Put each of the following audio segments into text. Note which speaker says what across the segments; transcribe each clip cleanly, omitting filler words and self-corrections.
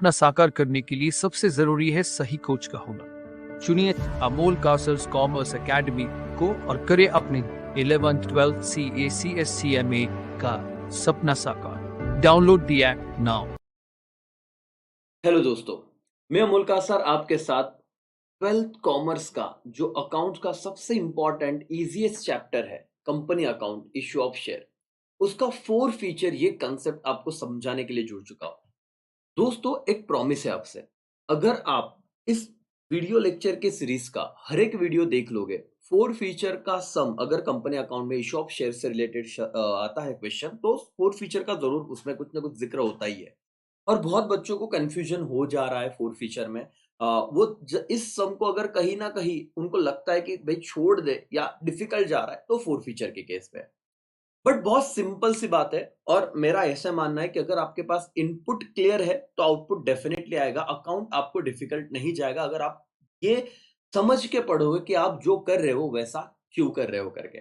Speaker 1: अपना साकार करने के लिए सबसे जरूरी है सही कोच का होना। चुनिए अमोल कासर्स कॉमर्स एकेडमी को और करें अपने 11th 12th CA CSCMA का सपना साकार। Download the app now.
Speaker 2: Hello दोस्तों, मैं अमोल कासर आपके साथ 12th कॉमर्स का जो अकाउंट का सबसे इंपॉर्टेंट इजीएस्ट चैप्टर है, company account issue of share, उसका 4 फीचर ये कंसेप्ट आपको समझाने के लिए जुड़ चुका हूं। दोस्तों, एक प्रॉमिस है आपसे, अगर आप इस वीडियो लेक्चर के सीरीज का हर एक वीडियो देख लोगे, 4 फीचर का सम अगर कंपनी अकाउंट में इश्यू ऑफ शेयर से रिलेटेड आता है क्वेश्चन, तो 4 फीचर का जरूर उसमें कुछ ना कुछ जिक्र होता ही है। और बहुत बच्चों को कंफ्यूजन हो जा रहा है 4 फीचर में। इस सम को अगर कहीं ना कहीं उनको लगता है कि भाई छोड़ दे या डिफिकल्ट जा रहा है, तो 4 फीचर के केस पे। बट बहुत सिंपल सी बात है, और मेरा ऐसा मानना है कि अगर आपके पास इनपुट क्लियर है तो आउटपुट डेफिनेटली आएगा। अकाउंट आपको डिफिकल्ट नहीं जाएगा अगर आप ये समझ के पढ़ोगे कि आप जो कर रहे हो वैसा क्यों कर रहे हो करके।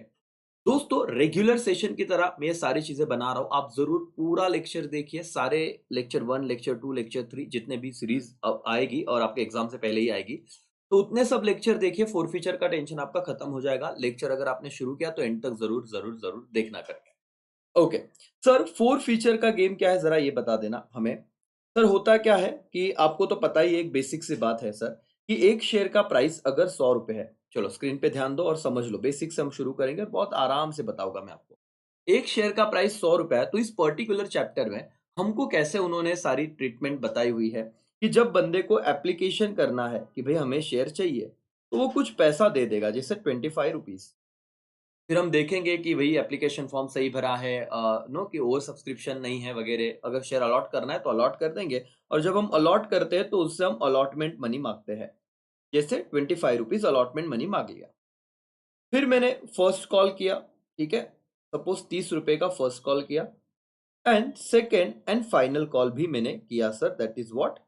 Speaker 2: दोस्तों, रेगुलर सेशन की तरह मैं ये सारी चीजें बना रहा हूं, आप जरूर पूरा लेक्चर देखिए। सारे लेक्चर 1, लेक्चर 2, लेक्चर 3 जितने भी सीरीज अब आएगी और आपके एग्जाम से पहले ही आएगी, तो उतने सब लेक्चर देखिए। 4 फीचर का टेंशन आपका खत्म हो जाएगा। लेक्चर अगर आपने शुरू किया तो एंड तक जरूर जरूर जरूर देखना करके। ओके सर, 4 फीचर का गेम क्या है, जरा ये बता देना हमें। सर, होता क्या है कि आपको तो पता ही है, एक बेसिक सी बात है सर, कि एक शेयर का प्राइस अगर 100 रुपए है, चलो स्क्रीन पे ध्यान दो और समझ लो, बेसिक से हम शुरू करेंगे, बहुत आराम से बताऊंगा मैं आपको। एक शेयर का प्राइस 100 रुपए है, तो इस पर्टिकुलर चैप्टर में हमको कैसे उन्होंने सारी ट्रीटमेंट बताई हुई है कि जब बंदे को एप्लीकेशन करना है कि भाई हमें शेयर चाहिए, तो वो कुछ पैसा दे देगा, जैसे 25 रुपीज। फिर हम देखेंगे कि वही एप्लीकेशन फॉर्म सही भरा है, नो कि ओवर सब्सक्रिप्शन नहीं है वगैरह। अगर शेयर अलॉट करना है तो अलॉट कर देंगे, और जब हम अलॉट करते हैं तो उससे हम अलॉटमेंट मनी मांगते हैं, जैसे 25 रुपीज अलॉटमेंट मनी मांग लिया। फिर मैंने फर्स्ट कॉल किया, ठीक है, सपोज 30 रुपए का फर्स्ट कॉल किया, and second and final call भी मैंने किया sir, that is what,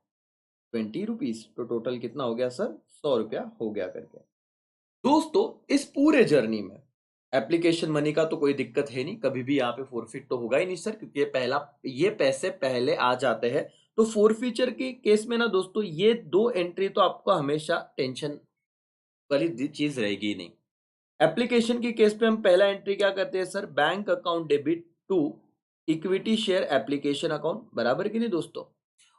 Speaker 2: 20 rupees. तो टोटल कितना हो गया सर, 100 रुपया हो गया करके। दोस्तों, इस पूरे जर्नी में एप्लीकेशन मनी का तो कोई दिक्कत है नहीं, कभी भी यहाँ पे फोरफिट तो होगा ही नहीं सर, क्योंकि ये पैसे पहले आ जाते हैं। तो 4 फीचर के केस में ना दोस्तों, ये 2 एंट्री तो आपको हमेशा टेंशन वाली चीज रहेगी ही नहीं। एप्लीकेशन के केस पे हम पहला एंट्री क्या करते हैं sir, bank account debit to equity share application account, बराबर कि नहीं दोस्तों।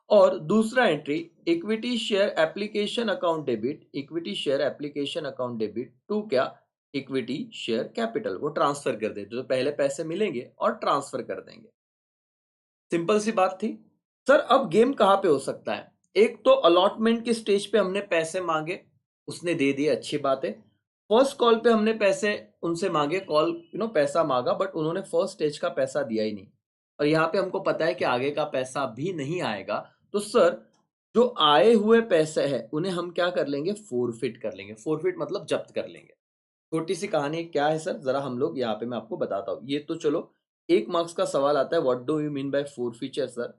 Speaker 2: और दूसरा entry, equity share application account debit, equity share application account debit to क्या, इक्विटी शेयर कैपिटल, वो ट्रांसफर कर देते, तो पहले पैसे मिलेंगे और ट्रांसफर कर देंगे। सिंपल सी बात थी। सर, अब गेम कहां पे हो सकता है, एक तो अलॉटमेंट के स्टेज पे हमने पैसे मांगे, उसने दे दिए, अच्छी बात है। फर्स्ट कॉल पे हमने पैसे उनसे मांगे, कॉल पैसा मांगा, बट उन्होंने फर्स्ट स्टेज का पैसा दिया ही नहीं, और यहाँ पे हमको पता है कि आगे का पैसा भी नहीं आएगा। तो सर, जो आए हुए पैसे हैं उन्हें हम क्या कर लेंगे, फोरफिट कर लेंगे। फोरफिट मतलब जब्त कर लेंगे। छोटी सी कहानी क्या है सर, जरा हम लोग यहाँ पे मैं आपको बताता हूँ। ये तो चलो, 1 मार्क्स का सवाल आता है, what do you mean by 4 feature sir.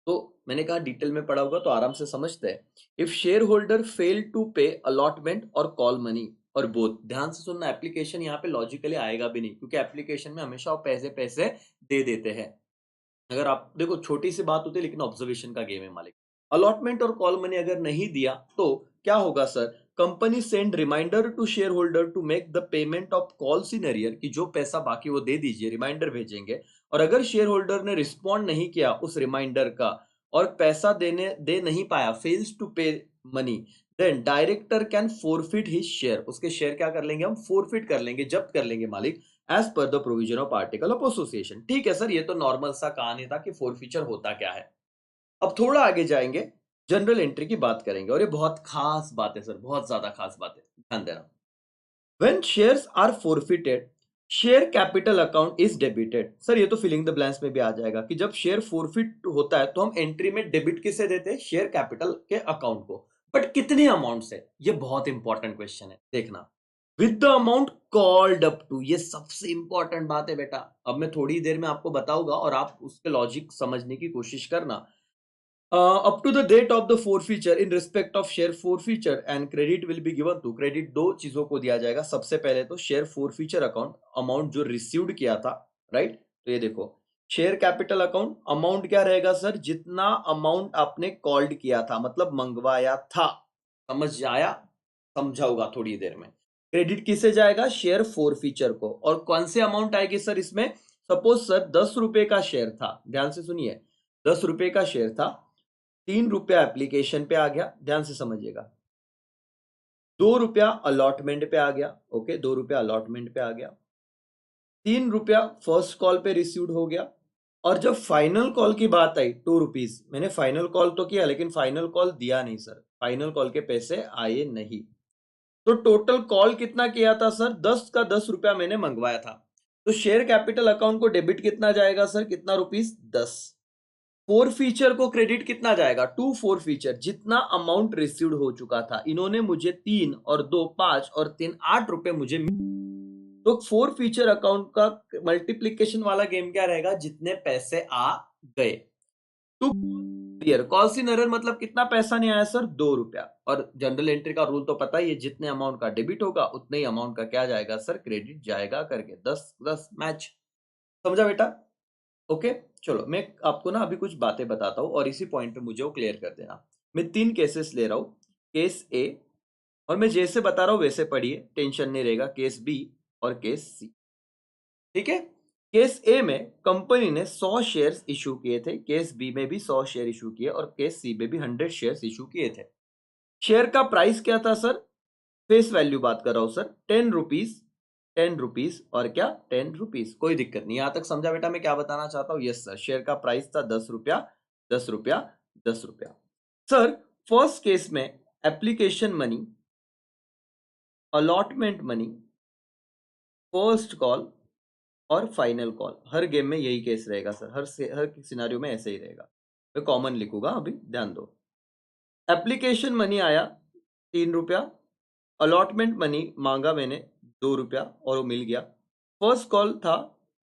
Speaker 2: तो मैंने कहा डिटेल में पढ़ा होगा तो आराम से समझते हैं। If share holder fail to pay allotment और कॉल मनी, और बोथ, ध्यान से सुनना, एप्लीकेशन यहाँ पे लॉजिकली आएगा भी नहीं, क्योंकि एप्लीकेशन में हमेशा वो पैसे पैसे दे देते हैं। अगर आप देखो, छोटी सी बात होती है लेकिन ऑब्जर्वेशन का गेम है मालिक। अलॉटमेंट और कॉल मनी अगर नहीं दिया तो क्या होगा sir, company send reminder to share holder to make the payment of calls in arrear, कि जो पैसा बाकी वो दे दीजिए, रिमाइंडर भेजेंगे। और अगर शेयर होल्डर ने रिस्पॉन्ड नहीं किया उस रिमाइंडर का और पैसा दे नहीं पाया, fails to pay money, then director can forfeit his share, उसके शेयर क्या कर लेंगे, हम फोरफिट कर लेंगे, जब्त कर लेंगे मालिक, as per the provision of article of association. ठीक है सर, ये तो नॉर्मल सा कहानी था कि 4 फीचर होता क्या है। अब थोड़ा आगे जाएंगे, जनरल एंट्री की बात करेंगे, और ये बहुत खास बात है सर, बहुत ज्यादा खास बात है, ध्यान देना। When shares are forfeited, share capital account is debited. Sir, ये तो फिलिंग द ब्लैंक्स में भी आ जाएगा कि जब शेयर फोरफिट होता है तो हम एंट्री में डेबिट किसे देते हैं, शेयर कैपिटल के अकाउंट को। बट कितने अमाउंट से, ये बहुत इंपॉर्टेंट क्वेश्चन है, देखना। With the amount called up to, ये सबसे इंपॉर्टेंट बात है बेटा। अब मैं थोड़ी देर में आपको बताऊंगा और आप उसके लॉजिक समझने की कोशिश करना। Up to the date of the forfeiture in respect of share forfeiture and credit will be given to, credit दो चीजों को दिया जाएगा। सबसे पहले तो share forfeiture account amount जो रिसीव्ड किया था, राइट। तो ये देखो, शेयर कैपिटल अकाउंट, अमाउंट क्या रहेगा सर, जितना अमाउंट आपने कॉल्ड किया था, मतलब मंगवाया था। समझ आया, समझा होगा थोड़ी देर में। क्रेडिट किसे जाएगा, शेयर फोर फीचर को। और कौन से अमाउंट आएगी सर इसमें, सपोज सर 10 रुपए का शेयर था, ध्यान से सुनिए, 10 रुपए का शेयर था, 3 रुपया एप्लीकेशन पे आ गया, ध्यान से समझिएगा, 2 रुपया अलॉटमेंट पे आ गया, ओके, 2 रुपया अलॉटमेंट पे आ गया, 3 रुपया फर्स्ट कॉल पे रिसीव्ड हो गया। और जब फाइनल कॉल की बात आई, 2 रुपीज, मैंने फाइनल कॉल तो किया लेकिन फाइनल कॉल दिया नहीं सर, फाइनल कॉल के पैसे आए नहीं। तो टोटल कॉल कितना किया था सर, 10 का 10 रुपया मैंने मंगवाया था। तो शेयर कैपिटल अकाउंट को डेबिट कितना जाएगा सर, कितना रुपीस, 10। फोर फीचर को क्रेडिट कितना जाएगा, टू फोर फीचर, जितना अमाउंट रिसीव्ड हो चुका था। इन्होंने मुझे 3 और 2 5 और 3 8 रुपए मुझे। तो फोर फीचर अकाउंट का मल्टीप्लीकेशन वाला गेम क्या रहेगा, जितने पैसे आ गए। Two year calls in error, मतलब कितना पैसा नहीं आया सर, 2 रुपया। और जनरल एंट्री का रूल तो पता ही है, जितने अमाउंट का डेबिट होगा उतने ही अमाउंट का क्या जाएगा सर, क्रेडिट जाएगा करके। 10 10 मैच, समझा बेटा, ओके। चलो मैं आपको ना अभी कुछ बातें बताता हूँ और इसी पॉइंट पे मुझे वो क्लियर कर देना। मैं 3 केसेस ले रहा हूँ, केस ए, और मैं जैसे बता रहा हूँ वैसे पढ़िए, टेंशन नहीं रहेगा, केस बी और केस सी, ठीक है। केस ए में कंपनी ने 100 शेयर्स इशू किए थे, केस बी में भी 100 शेयर इशू किए और केस सी में भी 100 शेयर्स इशू किए थे। शेयर का प्राइस क्या था सर, फेस वैल्यू बात कर रहा हूं सर, 10 रुपीज, 10 रुपीज और क्या, 10 रुपीज, कोई दिक्कत नहीं, यहां तक समझा बेटा मैं क्या बताना चाहता हूं। यस सर, शेयर का प्राइस था 10 रुपया, 10 रुपया, 10 रुपया। सर फर्स्ट केस में application money, allotment money, first call और फाइनल कॉल, हर गेम में यही केस रहेगा सर, हर सिनारियो में ऐसे ही रहेगा। मैं कॉमन लिखूंगा, अभी ध्यान दो। एप्लीकेशन मनी आया 3 रुपया, अलॉटमेंट मनी मांगा मैंने 2 रुपया और वो मिल गया, फर्स्ट कॉल था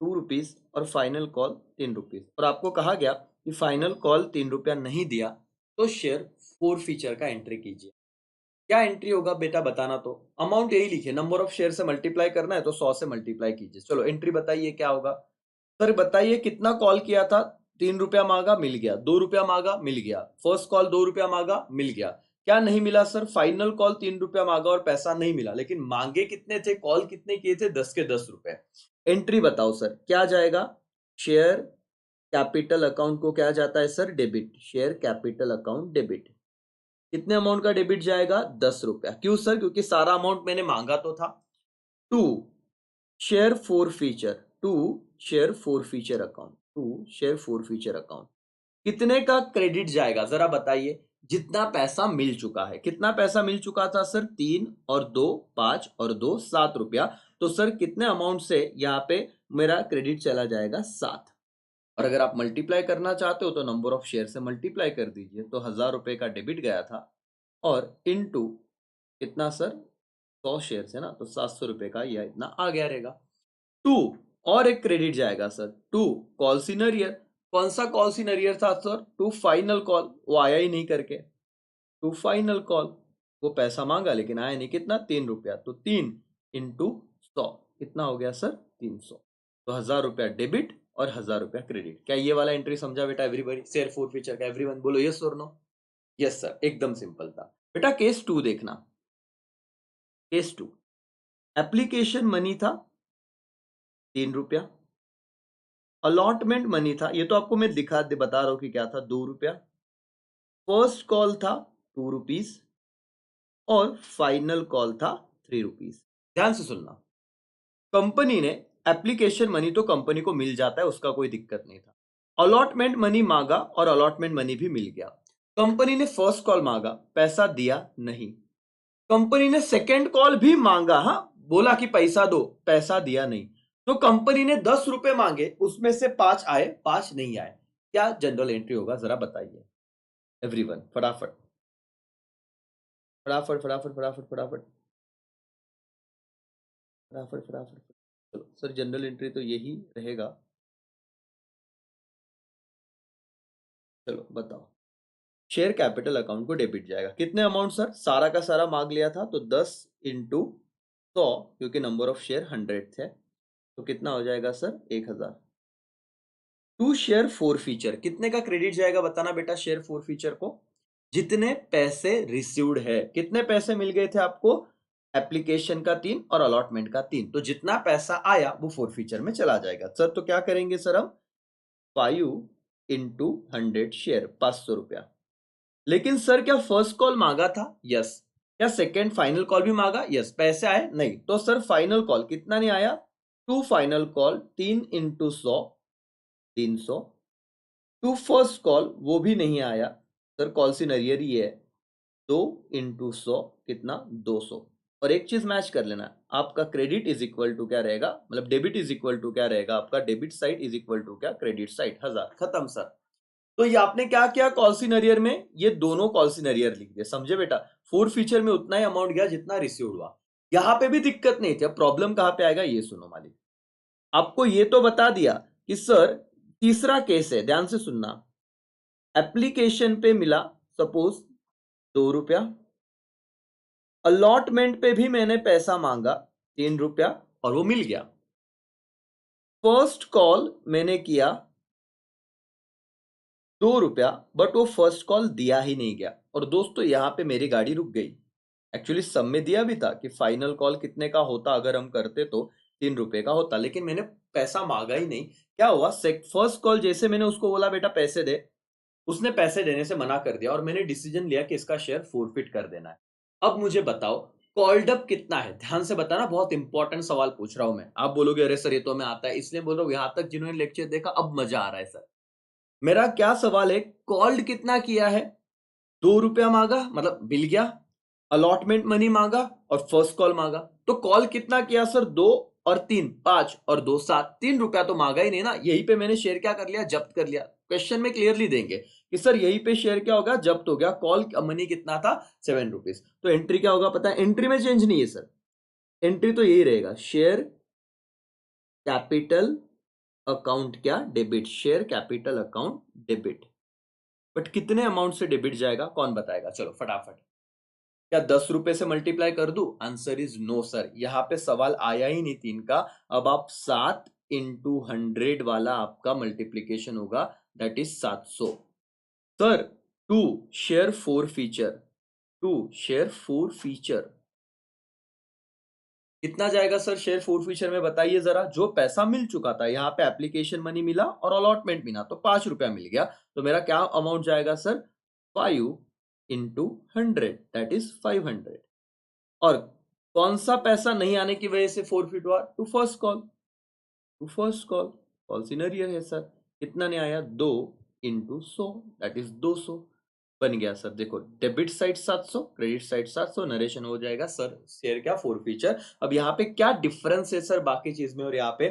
Speaker 2: 2 रुपीज और फाइनल कॉल 3 रुपीज। और आपको कहा गया कि फाइनल कॉल 3 रुपया नहीं दिया तो शेयर फोर फीचर का एंट्री कीजिए। क्या एंट्री होगा बेटा बताना, तो अमाउंट यही लिखिए, नंबर ऑफ शेयर से मल्टीप्लाई करना है तो 100 से मल्टीप्लाई कीजिए। चलो एंट्री बताइए क्या होगा सर, बताइए कितना कॉल किया था, 3 रुपया मांगा मिल गया, 2 रुपया मांगा मिल गया, फर्स्ट कॉल 2 रुपया मांगा मिल गया। क्या नहीं मिला सर, फाइनल कॉल 3 रुपया मांगा और पैसा नहीं मिला, लेकिन मांगे कितने थे, कॉल कितने किए थे, 10 के 10 रुपए। एंट्री बताओ सर क्या जाएगा, शेयर कैपिटल अकाउंट को क्या जाता है sir, debit, share capital account debit. कितने अमाउंट का डेबिट जाएगा, 10 रुपया। क्यों सर, क्योंकि सारा अमाउंट मैंने मांगा तो था। To share forfeiture, to share forfeiture account, to share forfeiture account, कितने का क्रेडिट जाएगा जरा बताइए, जितना पैसा मिल चुका है। कितना पैसा मिल चुका था सर, 3 और 2 5 और 2 7 रुपया। तो सर कितने अमाउंट से यहाँ पे मेरा क्रेडिट चला जाएगा, 7। और अगर आप मल्टीप्लाई करना चाहते हो तो नंबर ऑफ शेयर से मल्टीप्लाई कर दीजिए, तो 1000 रुपए का डेबिट गया था और इनटू कितना सर, 100 शेयर है ना, तो 700 रुपए का यह इतना आ गया रहेगा। टू और एक क्रेडिट जाएगा सर, टू कॉल सीनरियर। कौन सा कॉल सीनरियर था सर, टू फाइनल कॉल, वो आया ही नहीं करके, टू फाइनल कॉल, वो पैसा मांगा लेकिन आया नहीं, कितना, 3 रुपया, तो 3 इंटू 100 कितना हो गया सर, 300। तो 1000 रुपया डेबिट और 1000 रुपया क्रेडिट। क्या ये वाला एंट्री समझा बेटा एवरीबॉडी, शेयर फोर फीचर का, एवरीवन बोलो यस और नो। यस सर, एकदम सिंपल था बेटा। केस टू देखना, केस टू, एप्लीकेशन मनी था 3 रुपया, अलॉटमेंट मनी था, ये तो आपको मैं बता रहा हूं कि क्या था, 2 रुपया, फर्स्ट कॉल था 2 रुपीज और फाइनल कॉल था 3 रुपीज। ध्यान से सुनना, कंपनी ने एप्लीकेशन मनी तो कंपनी को मिल जाता है, उसका कोई दिक्कत नहीं था। अलॉटमेंट मनी मांगा और अलॉटमेंट मनी भी मिल गया। कंपनी ने फर्स्ट कॉल मांगा, पैसा दिया नहीं। कंपनी ने सेकेंड कॉल भी मांगा, हाँ बोला कि पैसा दो, पैसा दिया नहीं। तो कंपनी ने 10 रुपए मांगे, उसमें से 5 आए, 5 नहीं आए। क्या जनरल एंट्री होगा जरा बताइए एवरीवन, फटाफट फटाफट फटाफट फटाफट फटाफट फटाफट फटाफट। चलो सर जनरल एंट्री तो यही रहेगा, चलो बताओ। शेयर कैपिटल अकाउंट को डेबिट जाएगा, कितने अमाउंट सर, सारा का सारा मांग लिया था तो 10 इंटू 100, क्योंकि नंबर ऑफ शेयर 100 थे, तो कितना हो जाएगा sir, 1000। To share forfeiture, कितने का क्रेडिट जाएगा बताना बेटा शेयर फोर फीचर को? जितने पैसे रिसीव्ड है, कितने पैसे मिल गए थे आपको? एप्लीकेशन का 3 और अलॉटमेंट का 3, तो जितना पैसा आया वो फोर फीचर में चला जाएगा। सर तो क्या करेंगे सर हम? 5 इंटू 100 शेयर, 500 रुपया। लेकिन सर क्या फर्स्ट कॉल मांगा था? यस। क्या सेकेंड फाइनल कॉल भी मांगा? यस। पैसे आए? नहीं। तो सर फाइनल कॉल कितना नहीं आया? 2 final call, 3 into 100, 300। 2 first call, वो भी नहीं आया सर, कॉल सिनेरियर ही है। 2 इंटू 100 कितना? 200। और एक चीज मैच कर लेना, आपका क्रेडिट इज इक्वल टू क्या रहेगा, मतलब डेबिट इज इक्वल टू क्या रहेगा आपका? Debit side is equal to क्या? Credit side. 1000। खत्म सर। तो ये आपने क्या किया कॉल सिनेरियर में? ये दोनों कॉल सिनेरियर लिख दिए, समझे बेटा? फोर फीचर में उतना ही अमाउंट गया जितना रिसीव्ड हुआ। यहां पे भी दिक्कत नहीं थी। अब प्रॉब्लम कहां पे आएगा ये सुनो मालिक। आपको ये तो बता दिया कि सर तीसरा केस है, ध्यान से सुनना। एप्लीकेशन पे मिला सपोज 2 रुपया, अलॉटमेंट पे भी मैंने पैसा मांगा 3 रुपया और वो मिल गया। फर्स्ट कॉल मैंने किया 2 रुपया, बट वो फर्स्ट कॉल दिया ही नहीं गया। और दोस्तों यहां पे मेरी गाड़ी रुक गई। एक्चुअली सब में दिया भी था कि फाइनल कॉल कितने का होता, अगर हम करते तो 3 रुपए का होता, लेकिन मैंने पैसा मांगा ही नहीं। क्या हुआ? फर्स्ट कॉल जैसे मैंने उसको बोला बेटा पैसे दे, उसने पैसे देने से मना कर दिया और मैंने डिसीजन लिया कि इसका शेयर फोरफिट कर देना है। अब मुझे बताओ कॉल्ड अप कितना है? ध्यान से बताना, बहुत इंपॉर्टेंट सवाल पूछ रहा हूं मैं। आप बोलोगे अरे सर ये तो हमें आता है, इसलिए बोल रहा हूं। यहां तक जिन्होंने लेक्चर देखा अब मजा आ रहा है सर। मेरा क्या सवाल है, कॉल्ड कितना किया है? 2 रुपया मांगा, मतलब मिल गया। अलॉटमेंट मनी मांगा और फर्स्ट कॉल मांगा। तो कॉल कितना किया सर? 2 और 3, 5 और 2, 7। 3 रुपया तो मांगा ही नहीं ना। यहीं पे मैंने शेयर क्या कर लिया? जब्त कर लिया। क्वेश्चन में क्लियरली देंगे कि सर यहीं पे शेयर क्या होगा? जब्त हो गया। कॉल मनी कितना था? 7 रुपीज। तो एंट्री क्या होगा पता है? एंट्री में चेंज नहीं है सर, एंट्री तो यही रहेगा, शेयर कैपिटल अकाउंट क्या? Debit. Share capital account debit. But कितने अमाउंट से डेबिट जाएगा कौन बताएगा? चलो फटाफट। क्या 10 रुपए से मल्टीप्लाई कर दूं? आंसर इज नो सर, यहां पे सवाल आया ही नहीं 3 का। अब आप 7 इंटू 100 वाला आपका मल्टीप्लीकेशन होगा, that is 700। Sir to share forfeiture, to share forfeiture कितना जाएगा सर शेयर फोर फीचर में? बताइए जरा। जो पैसा मिल चुका था, यहाँ पे एप्लीकेशन मनी मिला और अलॉटमेंट मिला, तो 5 रुपया मिल गया। तो मेरा क्या अमाउंट जाएगा सर? 5 into 100, that is 500। और कौन सा पैसा नहीं आने की वजह से फोरफिट हुआ? To first call, to first call. Calls in arrear है सर। कितना नहीं आया? 2 इंटू 100, दैट इज 200। बन गया सर। देखो debit side 700, credit side 700, narration हो जाएगा सर शेयर क्या? Four feature. अब यहाँ पे क्या डिफरेंस है सर बाकी चीज में और यहाँ पे?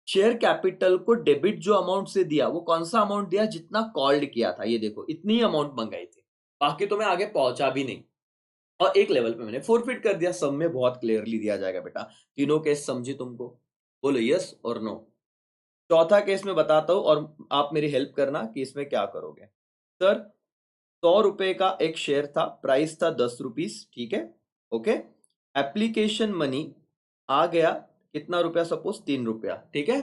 Speaker 2: शेयर कैपिटल को डेबिट जो अमाउंट से दिया, वो कौन सा अमाउंट दिया? जितना कॉल्ड किया था। ये देखो इतनी अमाउंट मंगाई थी, बाकी तो मैं आगे पहुंचा भी नहीं। और एक लेवल पे मैंने फोरफिट कर दिया। सब में बहुत क्लियरली दिया जाएगा बेटा। तीनों केस समझी तुमको? बोलो यस और नो। चौथा केस में बताता हूं और आप मेरी हेल्प करना कि इसमें क्या करोगे। सर 100 रुपए का एक शेयर था, प्राइस था 10 रुपीज, ठीक है, ओके। एप्लीकेशन मनी आ गया कितना रुपया? सपोज 3 रुपया, ठीक है।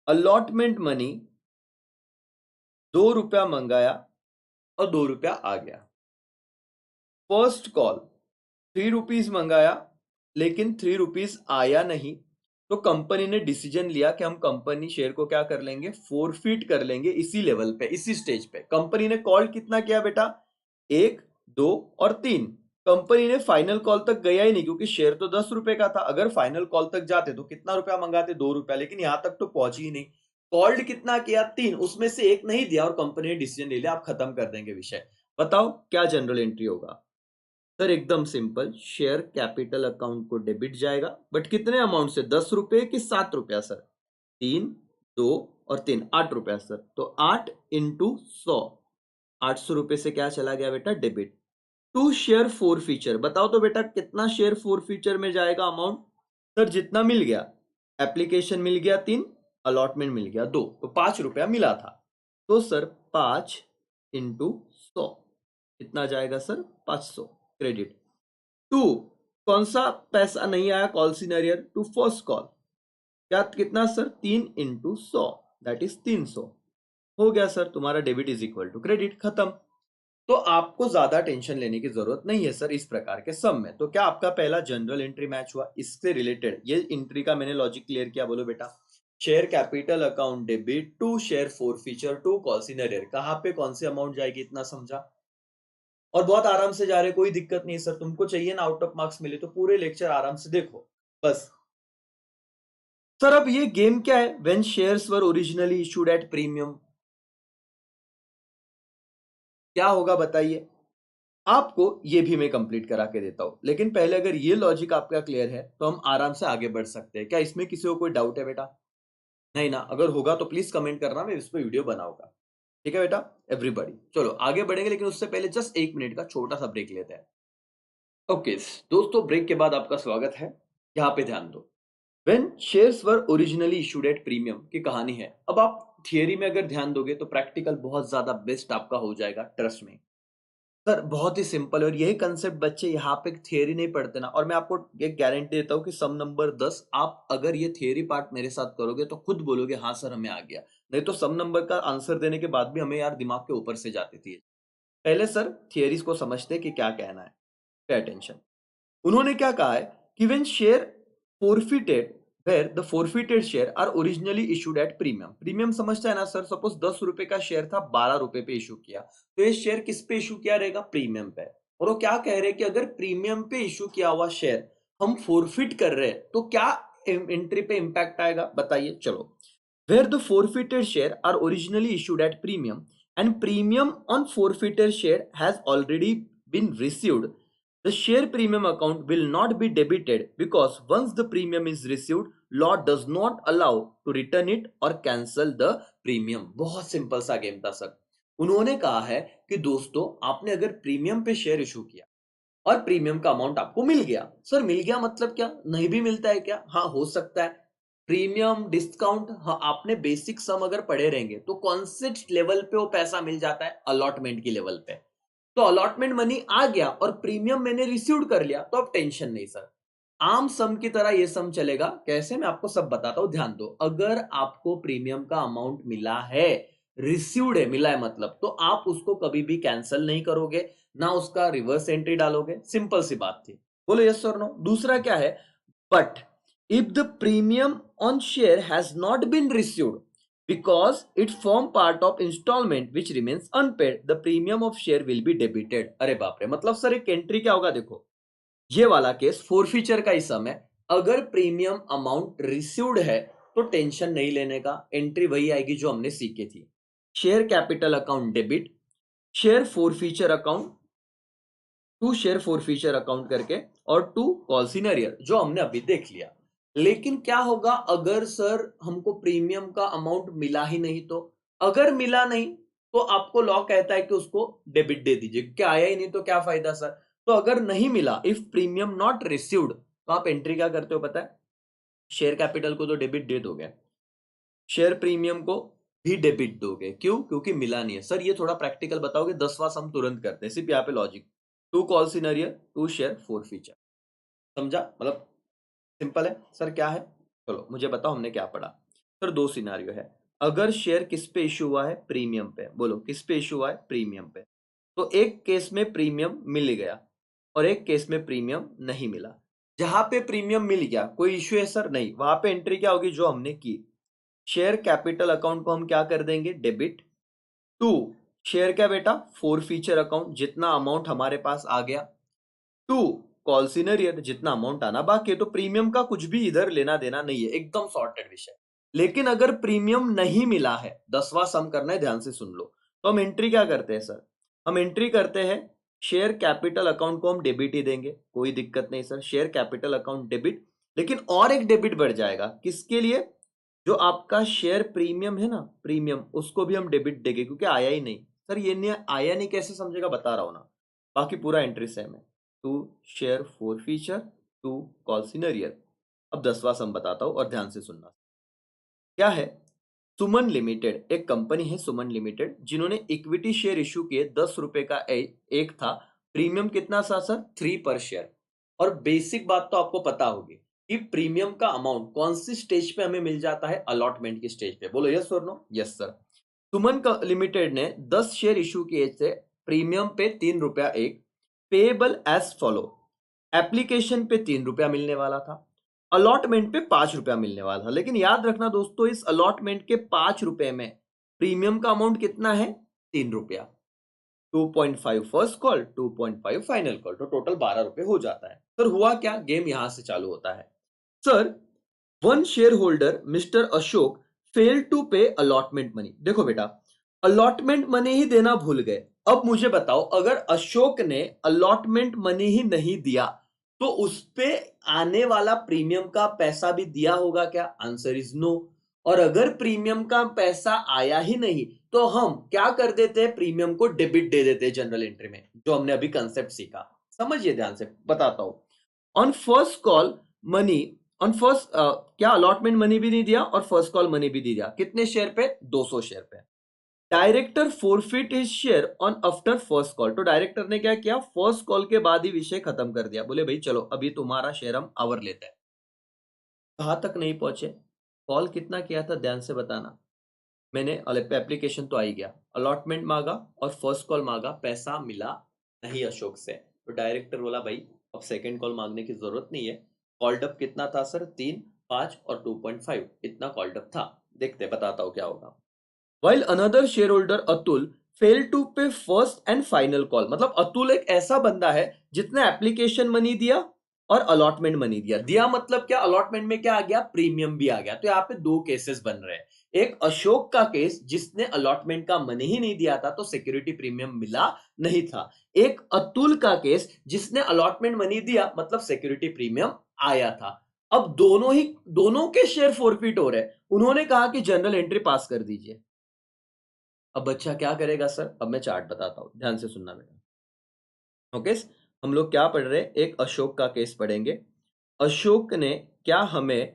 Speaker 2: अलॉटमेंट मनी 2 रुपया मंगाया और 2 रुपया आ गया। फर्स्ट कॉल 3 रुपीज मंगाया, लेकिन 3 रुपीज आया नहीं। तो कंपनी ने डिसीजन लिया कि हम कंपनी शेयर को क्या कर लेंगे? फोरफिट कर लेंगे। इसी लेवल पे, इसी स्टेज पे कंपनी ने कॉल कितना किया बेटा? 1, 2 और 3। कंपनी ने फाइनल कॉल तक गया ही नहीं, क्योंकि शेयर तो 10 रुपए का था। अगर फाइनल कॉल तक जाते तो कितना रुपया मंगाते? 2 रुपया, लेकिन यहां तक तो पहुंची ही नहीं। कॉल्ड कितना किया? 3, उसमें से एक नहीं दिया और कंपनी ने डिसीजन ले लिया आप खत्म कर देंगे विषय। बताओ क्या जनरल एंट्री होगा? सर एकदम सिंपल, शेयर कैपिटल अकाउंट को डेबिट जाएगा, बट कितने अमाउंट से? 10 रुपए कि 7 रुपया सर? 3, 2 और 3, 8 रुपया सर। तो 8 इंटू 100, 800 रुपए से क्या चला गया बेटा? Debit. To share forfeiture, बताओ तो बेटा कितना शेयर फोर फीचर में जाएगा अमाउंट? सर जितना मिल गया, एप्लीकेशन मिल गया 3, अलॉटमेंट मिल गया 2, तो 5 रुपया मिला था। तो सर 5 इंटू 100 कितना जाएगा सर? 500 क्रेडिट। टू कौन सा पैसा नहीं आया? कॉल सिनेरियर टू फर्स्ट कॉल, क्या कितना सर? 3 into 100, that is 300। हो गया सर, तुम्हारा debit is equal to credit, खत्म। तो आपको ज्यादा टेंशन लेने की जरूरत नहीं है सर इस प्रकार के सम में। तो क्या आपका पहला जनरल एंट्री मैच हुआ? इससे रिलेटेड ये एंट्री का मैंने लॉजिक क्लियर किया, बोलो बेटा। Share capital account debit to share forfeiture to calls in arrear, कहाँ पे कौन सी अमाउंट जाएगी, इतना समझा? और बहुत आराम से जा रहे, कोई दिक्कत नहीं सर। तुमको चाहिए ना आउट ऑफ मार्क्स मिले तो पूरे लेक्चर आराम से देखो बस। सर अब ये गेम क्या है? When shares were originally issued at premium, क्या होगा बताइए? आपको ये भी मैं कंप्लीट करा के देता हूं, लेकिन पहले अगर ये लॉजिक आपका क्लियर है तो हम आराम से आगे बढ़ सकते हैं। क्या इसमें किसी को कोई डाउट है बेटा? नहीं ना? अगर होगा तो प्लीज कमेंट करना, मैं इस पर वीडियो बनाऊंगा। ठीक है बेटा, एवरीबॉडी चलो आगे बढ़ेंगे, लेकिन उससे पहले जस्ट 1 मिनट का छोटा सा ब्रेक लेते हैं। ओके दोस्तों, ब्रेक के बाद आपका स्वागत है। यहाँ पे ध्यान दो, when shares were originally issued at premium की कहानी है। अब आप थियरी में अगर ध्यान दोगे तो प्रैक्टिकल बहुत ज्यादा बेस्ट आपका हो जाएगा, ट्रस्ट में। सर बहुत ही सिंपल है, और यही कंसेप्ट बच्चे यहाँ पे थियरी नहीं पढ़ते ना, और मैं आपको एक गारंटी देता हूँ कि सम नंबर 10 आप अगर ये थियरी पार्ट मेरे साथ करोगे तो खुद बोलोगे हाँ सर हमें आ गया। नहीं तो सम नंबर का आंसर देने के बाद भी हमें यार दिमाग के ऊपर से जाती थी। पहले सर थियरीज को समझते कि क्या कहना है। Pay attention. उन्होंने क्या कहा है कि when share forfeited, where the forfeited share are originally issued at premium. Premium समझता है ना सर? सपोज 10 रुपए का शेयर था, 12 रुपए पे इशू किया, तो ये शेयर किस पे इशू किया रहेगा? प्रीमियम पे। और वो क्या कह रहे हैं कि अगर प्रीमियम पे इशू किया हुआ शेयर हम फोरफिट कर रहे हैं तो क्या एंट्री पे इंपैक्ट आएगा बताइए? चलो, where the forfeited share are originally issued at premium and premium on forfeited share has already been received, the share premium account will not be debited because once the premium is received, law does not allow to return it or cancel the premium। बहुत simple सा game था sir. उन्होंने कहा है कि दोस्तों आपने अगर प्रीमियम पे शेयर इशू किया और प्रीमियम का अमाउंट आपको मिल गया, सर मिल गया मतलब क्या? नहीं भी मिलता है क्या? हाँ हो सकता है। प्रीमियम डिस्काउंट, हाँ आपने बेसिक सम अगर पढ़े रहेंगे तो कौन से लेवल पे वो पैसा मिल जाता है? अलॉटमेंट की लेवल पे। तो अलॉटमेंट मनी आ गया और प्रीमियम मैंने रिसीव कर लिया, तो अब टेंशन नहीं सर। आम सम की तरह ये सम चलेगा। कैसे? मैं आपको सब बताता हूं, ध्यान दो। अगर आपको प्रीमियम का अमाउंट मिला है, रिसीव्ड है, मिला है मतलब, तो आप उसको कभी भी कैंसिल नहीं करोगे, ना उसका रिवर्स एंट्री डालोगे। सिंपल सी बात थी। बोलो यस और नो। दूसरा क्या है? But if the premium on share has not been received because it form part of installment which remains unpaid, the premium of share will be debited। अरे बाप रे, मतलब सर एक एंट्री क्या होगा? देखो ये वाला केस फोरफीचर का ही सम है। अगर प्रीमियम अमाउंट रिसीव्ड है तो टेंशन नहीं लेने का, एंट्री वही आएगी जो हमने सीखी थी। Share capital account debit, share forfeiture account to share forfeiture account करके, और टू कॉल सीनरियर जो हमने अभी देख लिया। लेकिन क्या होगा अगर सर हमको प्रीमियम का अमाउंट मिला ही नहीं? तो अगर मिला नहीं तो आपको लॉ कहता है कि उसको डेबिट दे दीजिए, क्या आया ही नहीं तो क्या फायदा सर। तो अगर नहीं मिला, इफ प्रीमियम नॉट रिसीव्ड, तो आप एंट्री क्या करते हो पता है? शेयर कैपिटल को तो डेबिट दे दोगे, शेयर प्रीमियम को भी डेबिट दोगे। क्यों? क्योंकि मिला नहीं है। सर ये थोड़ा प्रैक्टिकल बताओगे? 10वां सम तुरंत करते हैं, सिर्फ यहाँ पे logic. Two call scenario, to share forfeiture. समझा? मतलब सिंपल है सर। क्या है? चलो मुझे बताओ हमने क्या पढ़ा। सर दो सिनेरियो है। अगर शेयर किस पे इशू हुआ है? प्रीमियम पे। बोलो किस पे इशू हुआ है? प्रीमियम पे। तो एक केस में प्रीमियम मिल गया और एक केस में प्रीमियम नहीं मिला। जहां पे प्रीमियम मिल गया कोई इश्यू है सर? नहीं। वहां पे एंट्री क्या होगी? जो हमने की, शेयर कैपिटल अकाउंट को हम क्या कर देंगे? डेबिट टू शेयर क्या बेटा? फोर फीचर अकाउंट, जितना अमाउंट हमारे पास आ गया, टू कॉल सीनरियर, जितना अमाउंट आना बाकी है। तो प्रीमियम का कुछ भी इधर लेना देना नहीं है, एकदम सॉर्टेड विषय। लेकिन अगर प्रीमियम नहीं मिला है, 10वां सम करना है, ध्यान से सुन लो, तो हम एंट्री क्या करते हैं सर? हम एंट्री करते हैं शेयर कैपिटल अकाउंट को हम डेबिट ही देंगे, कोई दिक्कत नहीं sir. Share capital account debit, लेकिन और एक डेबिट बढ़ जाएगा। किसके लिए? जो आपका शेयर प्रीमियम है ना, प्रीमियम, उसको भी हम डेबिट देंगे क्योंकि आया ही नहीं। सर ये नहीं आया, नहीं कैसे समझेगा बता रहा हूं ना। बाकी पूरा एंट्री सेम है। To share forfeiture, to calls in arrear. अब 10वां सम बताता हूं और ध्यान से सुनना। क्या है? सुमन लिमिटेड एक कंपनी है, सुमन लिमिटेड, जिन्होंने इक्विटी शेयर इशू किए। 10 रुपए का एक था। प्रीमियम कितना था सर? 3 पर शेयर। और बेसिक बात तो आपको पता होगी कि प्रीमियम का अमाउंट कौन सी स्टेज पे हमें मिल जाता है? अलॉटमेंट की स्टेज पे। बोलो यस और no. Yes sir. Suman limited ने 10 शेयर इशू किए थे, प्रीमियम पे 3 रुपया एक, पेएबल एज फॉलो। एप्लीकेशन पे 3 रुपया मिलने वाला था, अलॉटमेंट पे 5 रुपया मिलने वाला था। लेकिन याद रखना दोस्तों, इस अलॉटमेंट के 5 रुपए में प्रीमियम का अमाउंट कितना है? 3 रुपया। 2.5 फर्स्ट कॉल, 2.5 फाइनल कॉल, तो टोटल 12 रुपए हो जाता है। सर हुआ क्या? गेम यहां से चालू होता है। Sir, one share holder mister Ashok fail to pay allotment money. देखो बेटा, अलॉटमेंट मनी ही देना भूल गए। अब मुझे बताओ, अगर अशोक ने अलॉटमेंट मनी ही नहीं दिया तो उस पे आने वाला प्रीमियम का पैसा भी दिया होगा क्या? Answer is no. और अगर प्रीमियम का पैसा आया ही नहीं तो हम क्या कर देते हैं? प्रीमियम को डेबिट दे देते हैं जनरल एंट्री में, जो हमने अभी कंसेप्ट सीखा। समझिए ध्यान से, बताता हूं। On first call money, on first क्या अलॉटमेंट मनी भी नहीं दिया और फर्स्ट कॉल मनी भी नहीं दिया। कितने शेयर पे? 200 शेयर पे। Director forfeit his share on after first call. तो डायरेक्टर ने क्या किया? फर्स्ट कॉल के बाद ही विषय खत्म कर दिया। बोले भाई चलो अभी तुम्हारा शेयर हम आवर लेते हैं। कहां तक नहीं पहुंचे? कॉल कितना किया था ध्यान से बताना। मैंने एप्लीकेशन तो आ ही गया, अलॉटमेंट मांगा और फर्स्ट कॉल मांगा, पैसा मिला नहीं अशोक से। तो डायरेक्टर बोला भाई अब सेकंड कॉल मांगने की जरूरत नहीं है। कॉल्ड अप कितना था सर? 3, 5 और 2.5, इतना कॉल्ड अप था। देखते बताता हूं क्या होगा। While another shareholder Atul failed to pay first and final call। मतलब अतुल एक ऐसा बंदा है जिसने एप्लीकेशन मनी दिया और अलॉटमेंट मनी दिया। दिया मतलब क्या? अलॉटमेंट में क्या आ गया? प्रीमियम भी आ गया। तो यहाँ पे दो केसेस बन रहे हैं। एक अशोक का केस जिसने अलॉटमेंट का मनी ही नहीं दिया था तो सिक्योरिटी प्रीमियम मिला नहीं था। एक अतुल का केस जिसने अलॉटमेंट मनी दिया मतलब सिक्योरिटी प्रीमियम आया था। अब दोनों के शेयर फोरफिट हो रहे हैं। उन्होंने कहा कि जनरल एंट्री पास कर दीजिए। अब बच्चा क्या करेगा सर? अब मैं चार्ट बताता हूं, ध्यान से सुनना बेटा। ओके, हम लोग क्या पढ़ रहे हैं? एक अशोक का केस पढ़ेंगे। अशोक ने क्या हमें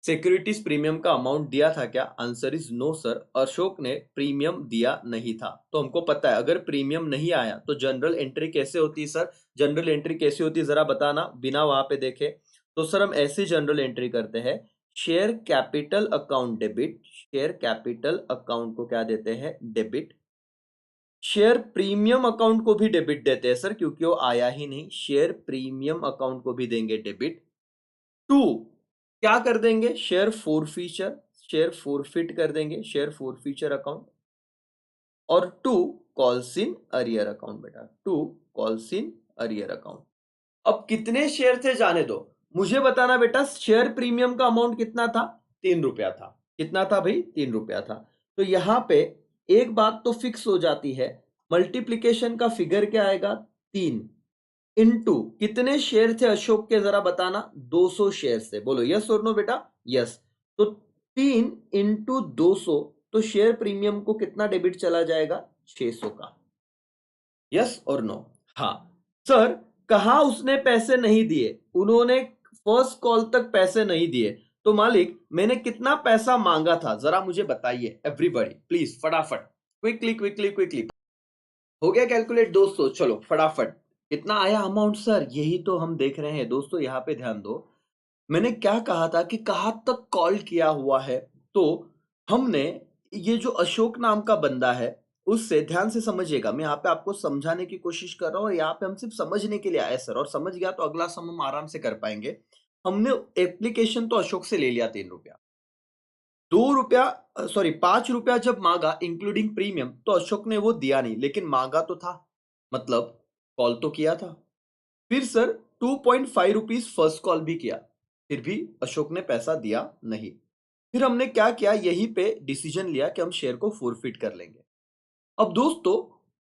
Speaker 2: सिक्योरिटीज प्रीमियम का अमाउंट दिया था क्या? Answer is no sir, Ashok ने प्रीमियम दिया नहीं था। तो हमको पता है अगर प्रीमियम नहीं आया तो जनरल एंट्री कैसे होती है सर? जनरल एंट्री कैसे होती है जरा बताना, बिना वहां पे देखे। तो सर हम ऐसी जनरल एंट्री करते हैं, share capital account debit, share capital account को क्या देते हैं? डेबिट। शेयर प्रीमियम अकाउंट को भी डेबिट देते हैं सर क्योंकि वो आया ही नहीं, शेयर प्रीमियम अकाउंट को भी देंगे डेबिट। टू, क्या कर देंगे? शेयर फोरफीचर, शेयर फोरफिट कर देंगे, शेयर फोरफीचर अकाउंट। और to, calls in arrear account बेटा, to calls in arrear account. अब कितने शेयर थे जाने दो, मुझे बताना बेटा। शेयर प्रीमियम का अमाउंट कितना था? 3 रुपया था। कितना था भाई? 3 रुपया था। तो यहां पे एक बात तो फिक्स हो जाती है, मल्टीप्लीकेशन का फिगर क्या आएगा? 3 इनटू कितने शेयर थे अशोक के जरा बताना? 200 शेयर थे। बोलो यस और नो बेटा? यस। तो 3 इंटू 200, तो शेयर प्रीमियम को कितना डेबिट चला जाएगा? 600 का। यस और नो? हाँ सर, कहा उसने पैसे नहीं दिए, उन्होंने फर्स्ट कॉल तक पैसे नहीं दिए। तो मालिक मैंने कितना पैसा मांगा था जरा मुझे बताइए, एवरीबॉडी प्लीज फटाफट, क्विकली क्विकली क्विकली। हो गया कैलकुलेट दोस्तों? चलो फटाफट, कितना आया अमाउंट सर? यही तो हम देख रहे हैं दोस्तों, यहाँ पे ध्यान दो। मैंने क्या कहा था कि कहाँ तक कॉल किया हुआ है। तो हमने ये जो अशोक नाम का बंदा है उससे, ध्यान से समझिएगा, मैं यहाँ पे आपको समझाने की कोशिश कर रहा हूँ और यहाँ पे हम सिर्फ समझने के लिए आए सर, और समझ गया तो अगला सम हम आराम से कर पाएंगे। हमने एप्लीकेशन तो अशोक से ले लिया 3 रुपया, 2 रुपया, सॉरी 5 रुपया जब मांगा इंक्लूडिंग प्रीमियम तो अशोक ने वो दिया नहीं, लेकिन मांगा तो था, मतलब कॉल तो किया था। फिर सर 2.5 रुपीज फर्स्ट कॉल भी किया, फिर भी अशोक ने पैसा दिया नहीं। फिर हमने क्या किया? यहीं पे डिसीजन लिया कि हम शेयर को फोरफिट कर लेंगे। अब दोस्तों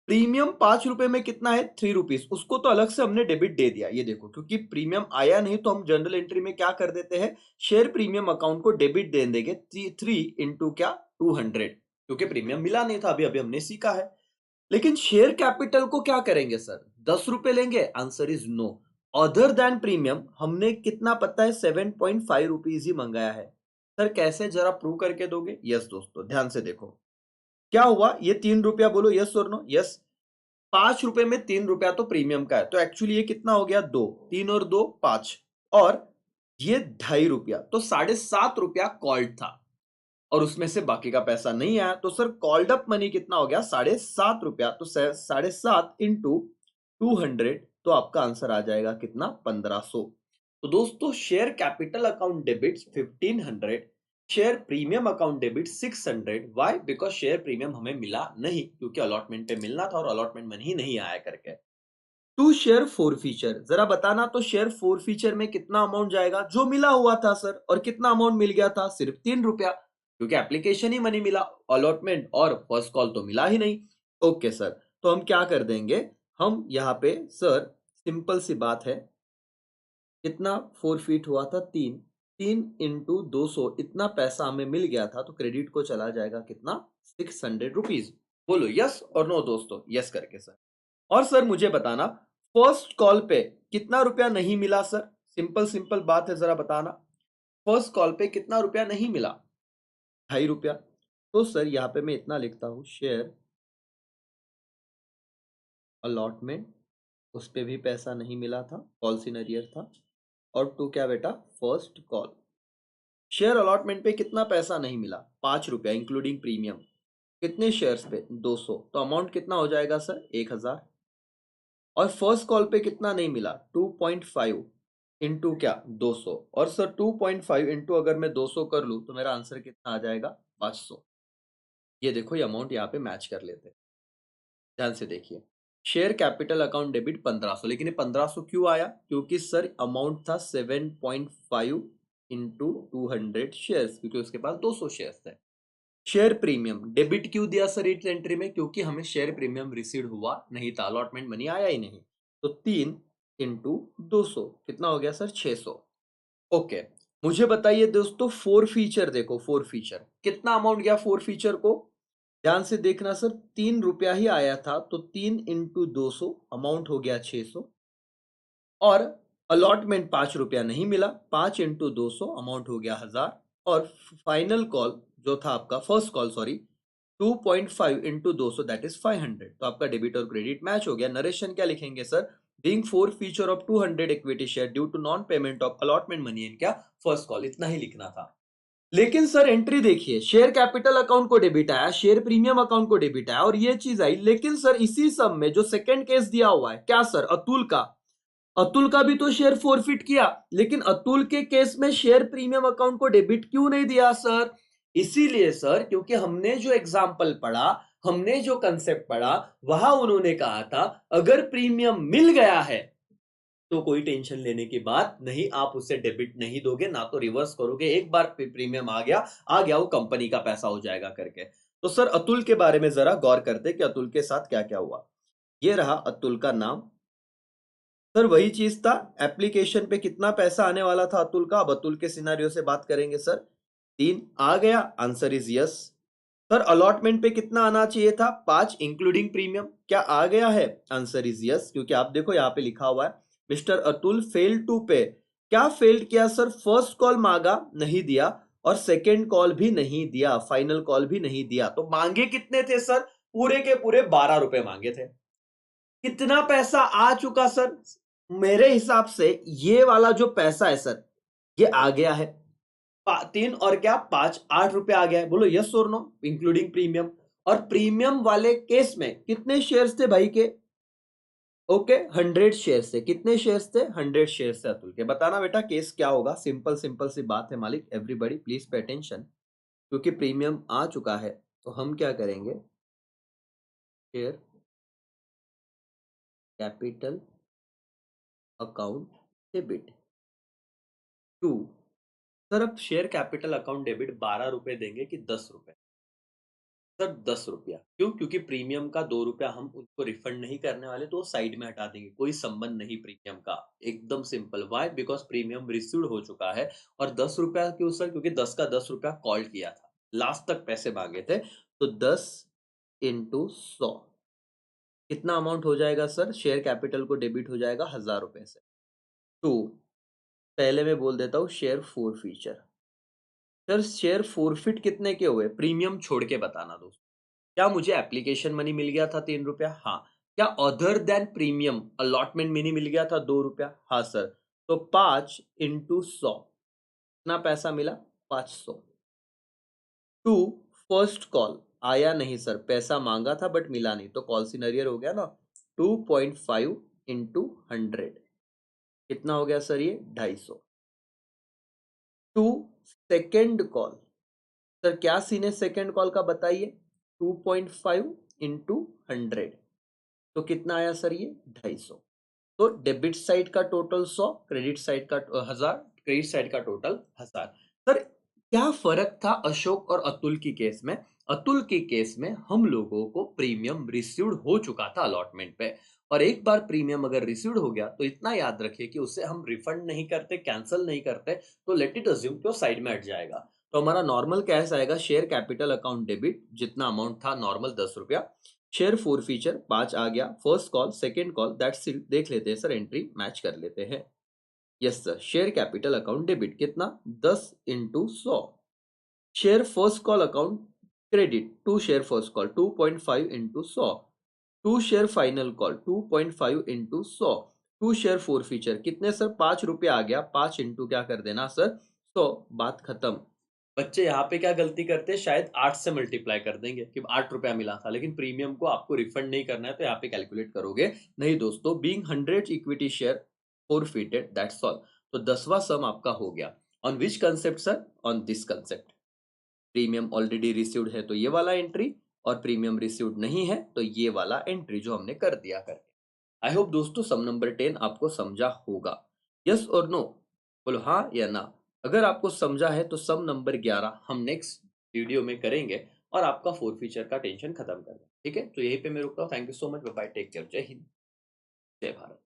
Speaker 2: प्रीमियम 5 रुपए में कितना है? 3 रुपीज, उसको तो अलग से हमने डेबिट दे दिया। ये देखो, क्योंकि प्रीमियम आया नहीं तो हम जनरल एंट्री में क्या कर देते हैं? शेयर प्रीमियम अकाउंट को डेबिट दे देंगे 3 इंटू क्या? 200, क्योंकि प्रीमियम मिला नहीं था, अभी अभी हमने सीखा है। लेकिन शेयर कैपिटल को क्या करेंगे सर? 10 रुपए लेंगे? Answer is no. Other than premium हमने कितना पता है? 7.5 रुपीज ही मंगाया है। सर कैसे, जरा प्रूव करके दोगे? यस दोस्तों ध्यान से देखो क्या हुआ। ये 3 रुपया, बोलो यस और नो? यस। 5 रुपए में 3 रुपया तो प्रीमियम का है, तो एक्चुअली ये कितना हो गया? 2, 3 और 2 5, और ये 2.5 रुपया, तो 7.5 रुपया कॉल्ड था। और उसमें से बाकी का पैसा नहीं आया, तो सर कॉल्ड अप मनी कितना हो गया? 7.5 रुपया। तो 7.5 इंटू 200, तो आपका आंसर आ जाएगा कितना? 1500। तो दोस्तों share capital account debit 1500, share premium account debit 600। Why? Because share premium हमें मिला नहीं, क्योंकि अलॉटमेंट पे मिलना था और अलॉटमेंट मनी ही नहीं आया करके। टू शेयर फोर फीचर, जरा बताना तो शेयर फोर फीचर में कितना अमाउंट जाएगा जो मिला हुआ था सर, और कितना अमाउंट मिल गया था? सिर्फ 3 रुपया, क्योंकि एप्लीकेशन ही मनी मिला, अलॉटमेंट और फर्स्ट कॉल तो मिला ही नहीं। ओके सर, तो हम क्या कर देंगे, हम यहाँ पे सर सिंपल सी बात है, कितना 4 फीट हुआ था? 3। 3 इंटू 200, इतना पैसा हमें मिल गया था, तो क्रेडिट को चला जाएगा कितना? 600 रुपीज। बोलो यस और नो दोस्तों, यस करके सर। और सर मुझे बताना, फर्स्ट कॉल पे कितना रुपया नहीं मिला सर? सिंपल सिंपल बात है, जरा बताना। फर्स्ट कॉल पे कितना रुपया नहीं मिला? 2.5 रुपया। तो सर यहाँ पे मैं इतना लिखता हूं, शेयर अलॉटमेंट, उस पे भी पैसा नहीं मिला था, कॉल इन अरियर था। और टू क्या बेटा? First call. शेयर अलॉटमेंट पे कितना पैसा नहीं मिला? 5 रुपया इंक्लूडिंग प्रीमियम। कितने शेयर्स पे? 200। तो अमाउंट कितना हो जाएगा सर? 1000। और फर्स्ट कॉल पे कितना नहीं मिला? 2.5 इंटू क्या? 200। और सर 2.5 इंटू अगर मैं 200 कर लूं तो मेरा आंसर कितना आ जाएगा? 500। ये देखो, ये अमाउंट यहाँ पे मैच कर लेते हैं, ध्यान से देखिए। शेयर कैपिटल अकाउंट डेबिट 1500, लेकिन ये 1500 क्यों आया? क्योंकि सर अमाउंट था 7.5 इंटू 200 शेयर, क्योंकि उसके पास 200 शेयर थे। शेयर प्रीमियम डेबिट क्यों दिया सर इस एंट्री में? क्योंकि हमें शेयर प्रीमियम रिसीव हुआ नहीं था, अलॉटमेंट मनी आया ही नहीं। तो 3 इंटू 200 कितना हो गया सर? 600। ओके, मुझे बताइए दोस्तों, फोर फीचर देखो, फोर फीचर कितना अमाउंट गया फोर फीचर को? ध्यान से देखना सर, 3 रुपया ही आया था, तो 3 इंटू 200 अमाउंट हो गया 600। और अलॉटमेंट 5 रुपया नहीं मिला, 5 इंटू 200 अमाउंट हो गया 1000। और फाइनल कॉल जो था आपका, first call sorry, 2.5 into 200 that is 500। तो आपका डेबिट और क्रेडिट मैच हो गया। नरेशन क्या लिखेंगे sir? Being forfeiture of 200 equity share due to non payment of allotment money in क्या? First call. इतना ही लिखना था। लेकिन सर एंट्री देखिए, शेयर कैपिटल अकाउंट को डेबिट आया, शेयर प्रीमियम अकाउंट को डेबिट आया, और ये चीज आई। लेकिन सर इसी सब में जो सेकंड केस दिया हुआ है, क्या सर? अतुल का। अतुल का भी तो शेयर फोरफिट किया, लेकिन अतुल के केस में शेयर प्रीमियम अकाउंट को डेबिट क्यों नहीं दिया सर? इसीलिए सर, क्योंकि हमने जो एग्जाम्पल पढ़ा, हमने जो कंसेप्ट पढ़ा, वहां उन्होंने कहा था अगर प्रीमियम मिल गया है तो कोई टेंशन लेने की बात नहीं, आप उससे डेबिट नहीं दोगे, ना तो रिवर्स करोगे। एक बार प्रीमियम आ गया, वो कंपनी का पैसा हो जाएगा करके। तो सर अतुल के बारे में जरा गौर करते कि अतुल के साथ क्या क्या हुआ। ये रहा अतुल का नाम। सर वही चीज था, एप्लीकेशन पे कितना पैसा आने वाला था अतुल का? अब अतुल के सिनारियो से बात करेंगे सर। 3 आ गया, answer is yes. Sir allotment पे कितना आना चाहिए था? 5 इंक्लूडिंग प्रीमियम, क्या आ गया है? आंसर इज यस, क्योंकि आप देखो यहाँ पे लिखा हुआ है मिस्टर अतुल फेल टू पे। क्या फेल्ड किया सर? फर्स्ट कॉल मांगा, नहीं दिया, और सेकेंड कॉल भी नहीं दिया, फाइनल कॉल भी नहीं दिया। तो मांगे कितने थे सर? पूरे के पूरे 12 रुपए मांगे थे। कितना पैसा आ चुका सर? मेरे हिसाब से ये वाला जो पैसा है सर, ये आ गया है। 3 और क्या 5, 8 रुपए आ गया है। बोलो यस और नो, इंक्लूडिंग प्रीमियम। और प्रीमियम वाले केस में कितने शेयर्स थे भाई के? ओके, 100 शेयर्स थे। कितने शेयर्स थे? 100 शेयर्स थे अतुल के। बताना बेटा केस क्या होगा? सिंपल सिंपल सी बात है मालिक, एवरीबॉडी प्लीज पे अटेंशन। क्योंकि प्रीमियम आ चुका है, तो हम क्या करेंगे? Share capital account debit to. Sir अब शेयर कैपिटल अकाउंट डेबिट 12 रुपए देंगे कि 10 रुपए? सर 10 रुपया। क्यों? क्योंकि प्रीमियम का 2 रुपया हम उनको रिफंड नहीं करने वाले, तो साइड में हटा देंगे, कोई संबंध नहीं प्रीमियम का। एकदम simple. Why? Because premium received हो चुका है। और 10 रुपया क्यों सर? क्योंकि 10 का 10 रुपया कॉल किया था, लास्ट तक पैसे मांगे थे। तो 10 इंटू 100 कितना अमाउंट हो जाएगा सर? शेयर कैपिटल को डेबिट हो जाएगा 1000 रुपए से। टू, पहले मैं बोल देता हूँ share four feature. Sir share forfeit कितने के हुए? प्रीमियम छोड़ के बताना दोस्तों। क्या मुझे एप्लीकेशन मनी मिल गया था 3 रुपया? हाँ। क्या other than premium allotment money मिल गया था 2 रुपया? हाँ सर। तो 5 इंटू 100 कितना पैसा मिला? 500। टू फर्स्ट कॉल आया नहीं सर, पैसा मांगा था बट मिला नहीं, तो कॉल सीनरियर हो गया ना। 2.5 इंटू 100 कितना हो गया सर, ये 250। टू सेकेंड कॉल, सर क्या सीन है सेकेंड कॉल का बताइए। 2.5 इंटू 100 तो कितना आया सर, ये 250। तो डेबिट साइड का टोटल 100, क्रेडिट साइड का 1000, क्रेडिट साइड का टोटल 1000। सर क्या फर्क था अशोक और अतुल की केस में। अतुल के केस में हम लोगों को प्रीमियम रिसीव्ड हो चुका था अलॉटमेंट पे, और एक बार प्रीमियम अगर रिसीव्ड हो गया तो इतना याद रखिए कि उसे हम रिफंड नहीं करते, कैंसिल नहीं करते, तो लेट इट अज्यूम कि वो साइड में हट जाएगा। तो हमारा नॉर्मल कैश आएगा शेयर कैपिटल अकाउंट डेबिट, जितना अमाउंट था नॉर्मल 10 रुपया। शेयर फोर फीचर 5 आ गया, first call second call that's it, देख लेते हैं सर, एंट्री मैच कर लेते हैं। Yes sir, share capital account debit कितना 10 into 100। Share first call account credit, to share first call 2.5 into 100। To share final call 2.5 into 100। To share forfeiture कितने sir, 5 रुपया आ गया, 5 इंटू क्या कर देना सर 100, बात खत्म। बच्चे यहाँ पे क्या गलती करते हैं, शायद 8 से मल्टीप्लाई कर देंगे कि 8 रुपया मिला था, लेकिन प्रीमियम को आपको रिफंड नहीं करना है तो यहाँ पे कैलकुलेट करोगे नहीं दोस्तों। Being 100 equity share forfeited that's all. तो 10वां सम आपका हो गया। On which concept sir, on this concept. Premium already received है तो ये वाला एंट्री, और प्रीमियम रिसीव्ड नहीं है तो ये वाला एंट्री जो हमने कर दिया करके। आई होप दोस्तों सम नंबर 10 आपको समझा होगा। यस और नो, बोलो हाँ या ना। अगर आपको समझा है तो सम नंबर 11 हम नेक्स्ट वीडियो में करेंगे और आपका फोर फीचर का टेंशन खत्म कर दें। ठीक है, तो यहीं पे मैं रुकता हूँ। Thank you so much, bye bye, take care, जय हिंद, जय भारत।